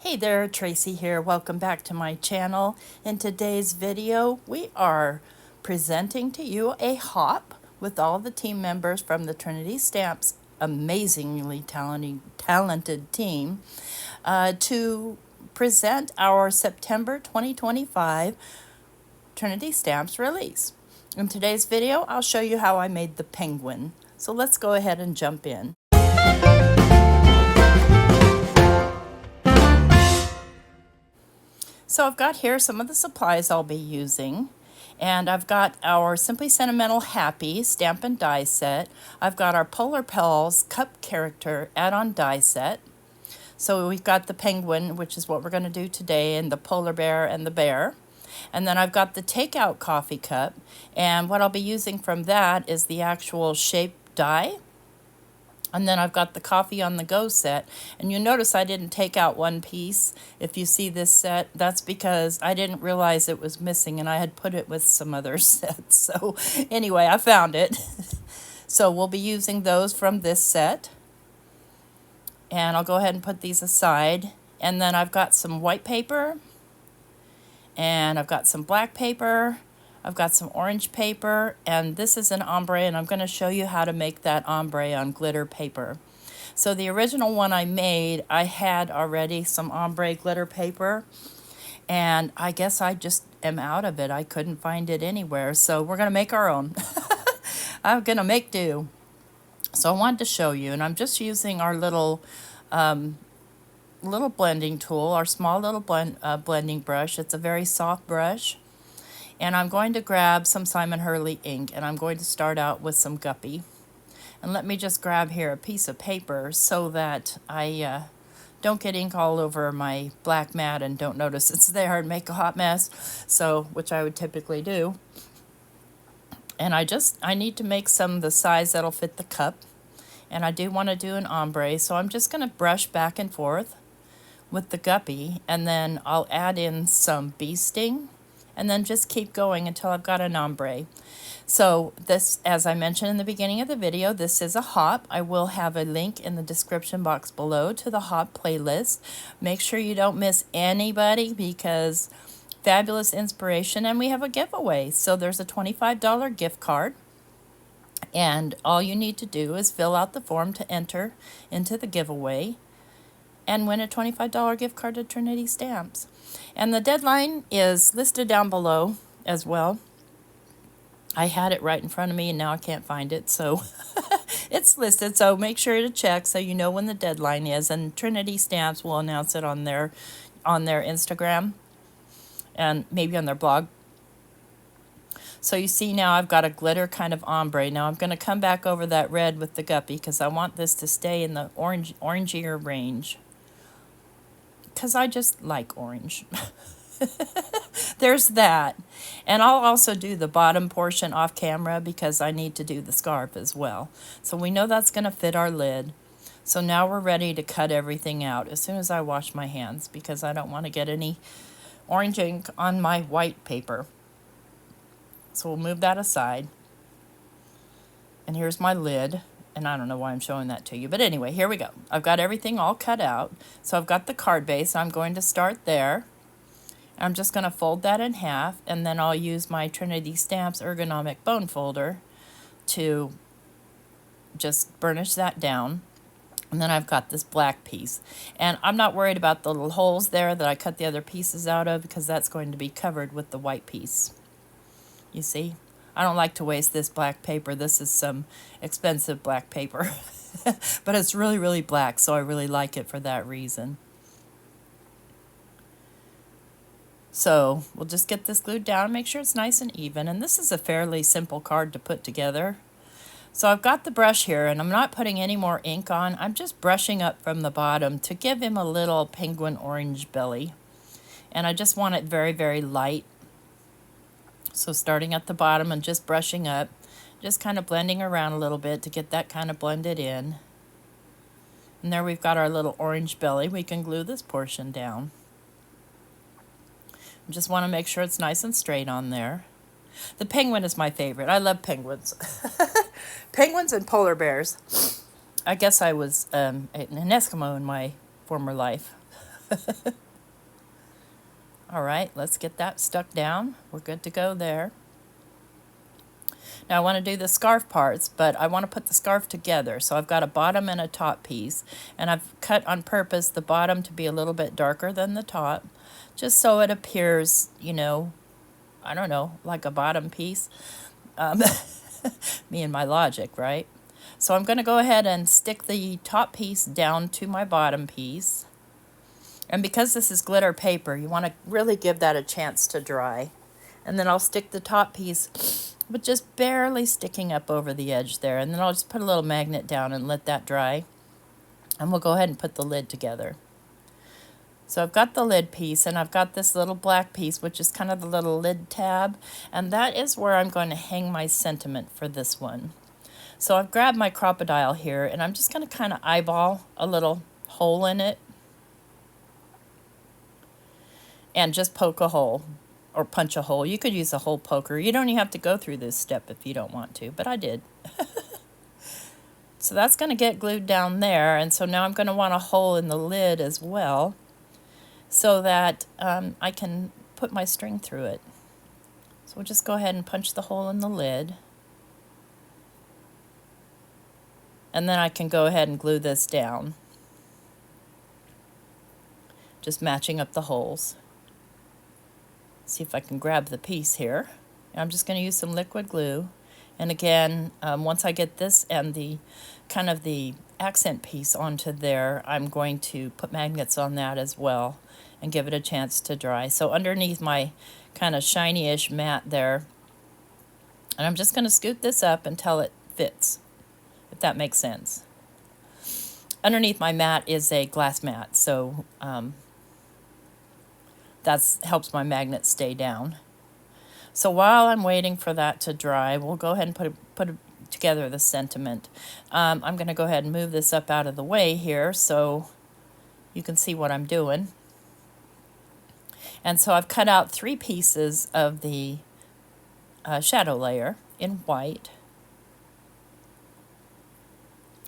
Hey there, Tracy here. Welcome back to my channel. In today's video, we are presenting to you a hop with all the team members from the Trinity Stamps amazingly talented team to present our September 2025 Trinity Stamps release. In today's video, I'll show you how I made the penguin. So let's go ahead and jump in. So I've got here some of the supplies I'll be using. And I've got our Simply Sentimental Happy stamp and die set. I've got our Polar Pals Cup Character add-on die set. So we've got the penguin, which is what we're going to do today, and the polar bear and the bear. And then I've got the takeout coffee cup. And what I'll be using from that is the actual shape die. And then I've got the coffee on the go set. And you notice I didn't take out one piece. If you see this set, that's because I didn't realize it was missing and I had put it with some other sets. So anyway, I found it. So we'll be using those from this set. And I'll go ahead and put these aside. And then I've got some white paper. And I've got some black paper. I've got some orange paper, and this is an ombre, and I'm going to show you how to make that ombre on glitter paper. So the original one I made, I had already some ombre glitter paper, and I guess I just am out of it. I couldn't find it anywhere, so we're going to make our own. I'm going to make do. So I wanted to show you, and I'm just using our little blending tool, our small little blending brush. It's a very soft brush. And I'm going to grab some Simon Hurley ink, and I'm going to start out with some Guppy. And let me just grab here a piece of paper so that I don't get ink all over my black mat and don't notice it's there and make a hot mess, so which I would typically do. And I need to make some the size that'll fit the cup. And I do want to do an ombre, so I'm just going to brush back and forth with the Guppy, and then I'll add in some bee sting. And then just keep going until I've got an ombre. So this, as I mentioned in the beginning of the video, this is a hop. I will have a link in the description box below to the hop playlist. Make sure you don't miss anybody because fabulous inspiration, and we have a giveaway. So there's a $25 gift card. And all you need to do is fill out the form to enter into the giveaway and win a $25 gift card to Trinity Stamps. And the deadline is listed down below as well. I had it right in front of me and now I can't find it, so it's listed. So make sure to check so you know when the deadline is. And Trinity Stamps will announce it on their Instagram and maybe on their blog. So you see now I've got a glitter kind of ombre. Now I'm going to come back over that red with the Guppy because I want this to stay in the orangier range. Because I just like orange. There's that. And I'll also do the bottom portion off camera because I need to do the scarf as well. So we know that's going to fit our lid. So now we're ready to cut everything out as soon as I wash my hands because I don't want to get any orange ink on my white paper. So we'll move that aside. And here's my lid. And I don't know why I'm showing that to you. But anyway, here we go. I've got everything all cut out. So I've got the card base. I'm going to start there. I'm just going to fold that in half. And then I'll use my Trinity Stamps ergonomic bone folder to just burnish that down. And then I've got this black piece. And I'm not worried about the little holes there that I cut the other pieces out of because that's going to be covered with the white piece. You see? I don't like to waste this black paper. This is some expensive black paper. But it's really, really black, so I really like it for that reason. So we'll just get this glued down and make sure it's nice and even. And this is a fairly simple card to put together. So I've got the brush here, and I'm not putting any more ink on. I'm just brushing up from the bottom to give him a little penguin orange belly. And I just want it very, very light. So starting at the bottom and just brushing up, just kind of blending around a little bit to get that kind of blended in. And there we've got our little orange belly. We can glue this portion down. Just want to make sure it's nice and straight on there. The penguin is my favorite. I love penguins. Penguins and polar bears. I guess I was an Eskimo in my former life. All right, let's get that stuck down. We're good to go there. Now I want to do the scarf parts, but I want to put the scarf together. So I've got a bottom and a top piece, and I've cut on purpose the bottom to be a little bit darker than the top, just so it appears, you know, I don't know, like a bottom piece. Me and my logic, right? So I'm going to go ahead and stick the top piece down to my bottom piece. And because this is glitter paper, you want to really give that a chance to dry. And then I'll stick the top piece with just barely sticking up over the edge there. And then I'll just put a little magnet down and let that dry. And we'll go ahead and put the lid together. So I've got the lid piece, and I've got this little black piece, which is kind of the little lid tab. And that is where I'm going to hang my sentiment for this one. So I've grabbed my crocodile here, and I'm just going to kind of eyeball a little hole in it. And just poke a hole or punch a hole. You could use a hole poker. You don't even have to go through this step if you don't want to, but I did. So that's going to get glued down there, and so now I'm going to want a hole in the lid as well so that I can put my string through it. So we'll just go ahead and punch the hole in the lid. And then I can go ahead and glue this down, just matching up the holes. See if I can grab the piece here. I'm just going to use some liquid glue. And again, once I get this and the kind of the accent piece onto there, I'm going to put magnets on that as well and give it a chance to dry. So underneath my kind of shiny-ish mat there, and I'm just going to scoot this up until it fits, if that makes sense. Underneath my mat is a glass mat, so that helps my magnet stay down. So while I'm waiting for that to dry, we'll go ahead and put together the sentiment. I'm going to go ahead and move this up out of the way here so you can see what I'm doing. And so I've cut out 3 pieces of the shadow layer in white.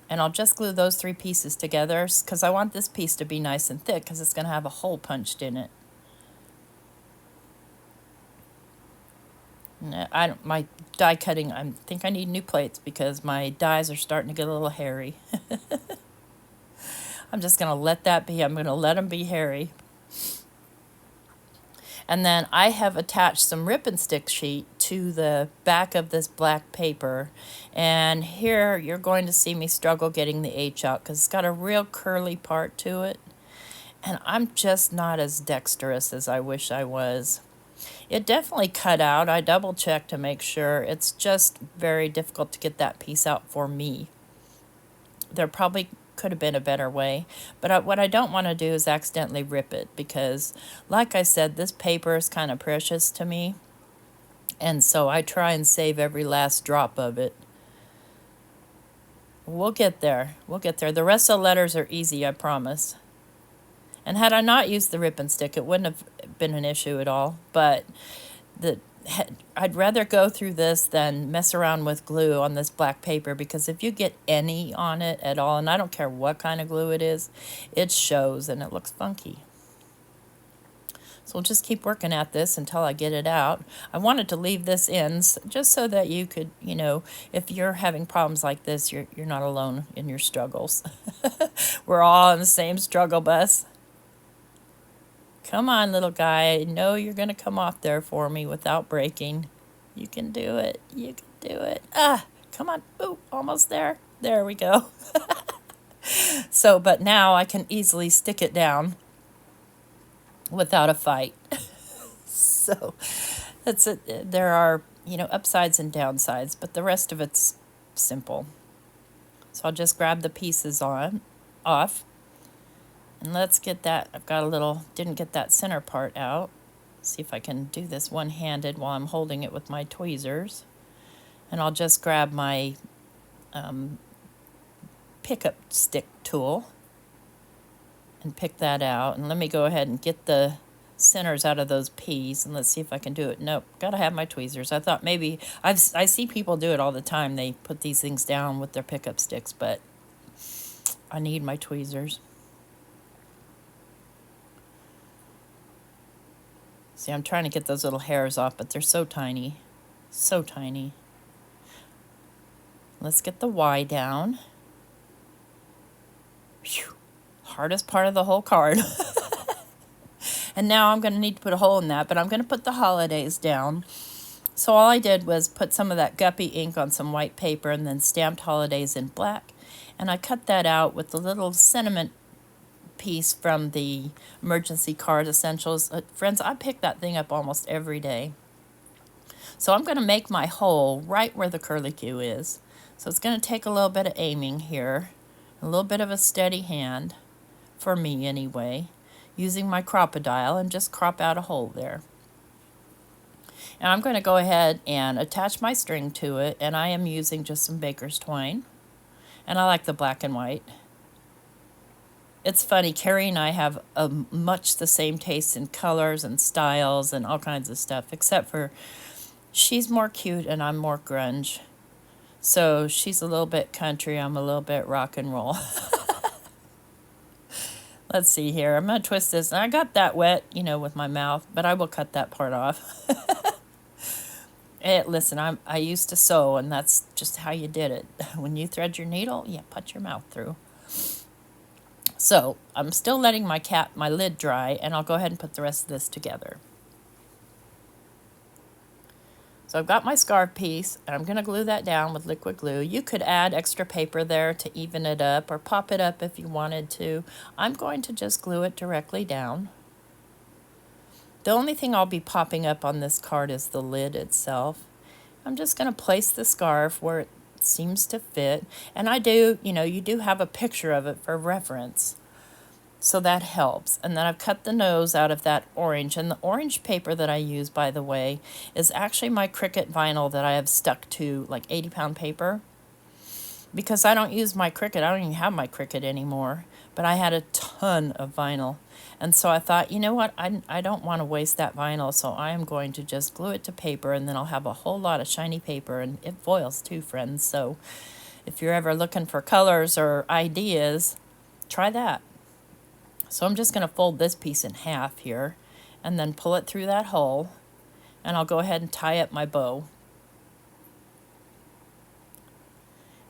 And I'll just glue those 3 pieces together because I want this piece to be nice and thick because it's going to have a hole punched in it. My die cutting, I think I need new plates because my dies are starting to get a little hairy. I'm just going to let that be. I'm going to let them be hairy. And then I have attached some rip and stick sheet to the back of this black paper. And here you're going to see me struggle getting the H out because it's got a real curly part to it. And I'm just not as dexterous as I wish I was. It definitely cut out. I double checked to make sure. It's just very difficult to get that piece out for me. There probably could have been a better way, but what I don't want to do is accidentally rip it because, like I said, this paper is kind of precious to me, and so I try and save every last drop of it. We'll get there. We'll get there. The rest of the letters are easy, I promise. And had I not used the rip and stick, it wouldn't have been an issue at all. But I'd rather go through this than mess around with glue on this black paper because if you get any on it at all, and I don't care what kind of glue it is, it shows and it looks funky. So we'll just keep working at this until I get it out. I wanted to leave this in just so that you could, you know, if you're having problems like this, you're not alone in your struggles. We're all on the same struggle bus. Come on, little guy. I know you're going to come off there for me without breaking. You can do it. You can do it. Ah, come on. Ooh, almost there. There we go. So, but now I can easily stick it down without a fight. So, that's it. There are, you know, upsides and downsides, but the rest of it's simple. So I'll just grab the pieces off. And let's get that, I've got a little, didn't get that center part out. See if I can do this one-handed while I'm holding it with my tweezers. And I'll just grab my pickup stick tool and pick that out. And let me go ahead and get the centers out of those P's and let's see if I can do it. Nope, gotta have my tweezers. I thought maybe, I see people do it all the time. They put these things down with their pickup sticks, but I need my tweezers. See, I'm trying to get those little hairs off, but they're so tiny. So tiny. Let's get the Y down. Whew. Hardest part of the whole card. And now I'm going to need to put a hole in that, but I'm going to put the holidays down. So all I did was put some of that guppy ink on some white paper and then stamped holidays in black. And I cut that out with the little sentiment piece from the Emergency Card Essentials. Friends, I pick that thing up almost every day. So I'm going to make my hole right where the curlicue is. So it's going to take a little bit of aiming here, a little bit of a steady hand, for me anyway, using my crocodile, and just crop out a hole there. And I'm going to go ahead and attach my string to it, and I am using just some baker's twine. And I like the black and white. It's funny, Carrie and I have much the same taste in colors and styles and all kinds of stuff, except for she's more cute and I'm more grunge. So she's a little bit country, I'm a little bit rock and roll. Let's see here. I'm going to twist this. And I got that wet, you know, with my mouth, but I will cut that part off. Listen, I used to sew, and that's just how you did it. When you thread your needle, you put your mouth through. So I'm still letting my lid dry, and I'll go ahead and put the rest of this together. So I've got my scarf piece, and I'm going to glue that down with liquid glue. You could add extra paper there to even it up, or pop it up if you wanted to. I'm going to just glue it directly down. The only thing I'll be popping up on this card is the lid itself. I'm just going to place the scarf where it seems to fit. And I do, you know, you do have a picture of it for reference. So that helps. And then I've cut the nose out of that orange. And the orange paper that I use, by the way, is actually my Cricut vinyl that I have stuck to, like 80-pound paper. Because I don't use my Cricut. I don't even have my Cricut anymore. But I had a ton of vinyl. And so I thought, you know what, I don't want to waste that vinyl, so I am going to just glue it to paper, and then I'll have a whole lot of shiny paper, and it foils too, friends. So if you're ever looking for colors or ideas, try that. So I'm just going to fold this piece in half here, and then pull it through that hole, and I'll go ahead and tie up my bow.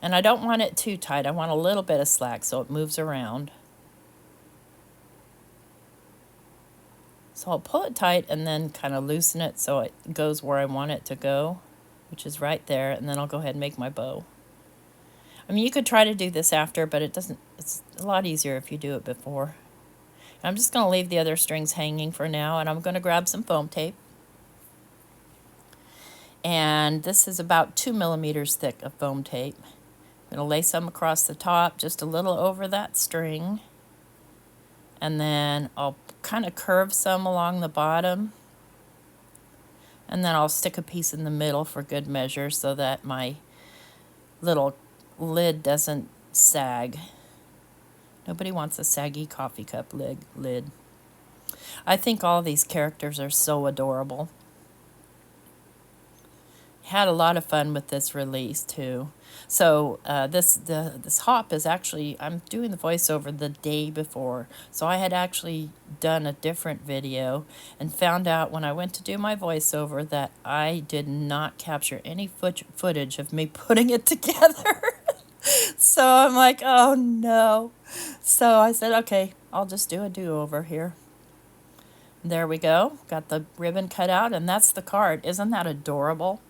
And I don't want it too tight. I want a little bit of slack so it moves around. So I'll pull it tight and then kind of loosen it so it goes where I want it to go, which is right there, and then I'll go ahead and make my bow. I mean, you could try to do this after, but it's a lot easier if you do it before. I'm just going to leave the other strings hanging for now, and I'm going to grab some foam tape. And this is about 2 millimeters thick of foam tape. I'm going to lay some across the top, just a little over that string. And then I'll kind of curve some along the bottom. And then I'll stick a piece in the middle for good measure so that my little lid doesn't sag. Nobody wants a saggy coffee cup lid. I think all these characters are so adorable. Had a lot of fun with this release too. So this hop is actually, I'm doing the voiceover the day before. So I had actually done a different video and found out when I went to do my voiceover that I did not capture any footage of me putting it together. So I'm like, oh no. So I said, okay, I'll just do a do-over here. There we go. Got the ribbon cut out, and that's the card. Isn't that adorable?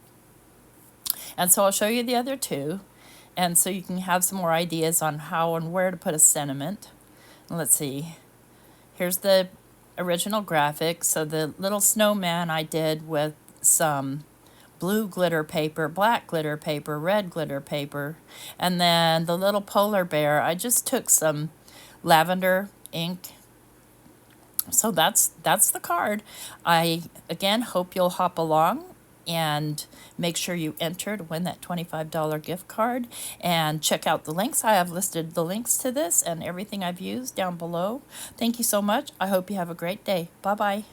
And so I'll show you the other two, and so you can have some more ideas on how and where to put a sentiment. Let's see. Here's the original graphic. So the little snowman I did with some blue glitter paper, black glitter paper, red glitter paper, and then the little polar bear, I just took some lavender ink. So that's the card. I, again, hope you'll hop along and make sure you enter to win that $25 gift card, and check out the links. I have listed the links to this and everything I've used down below. Thank you so much. I hope you have a great day. Bye-bye.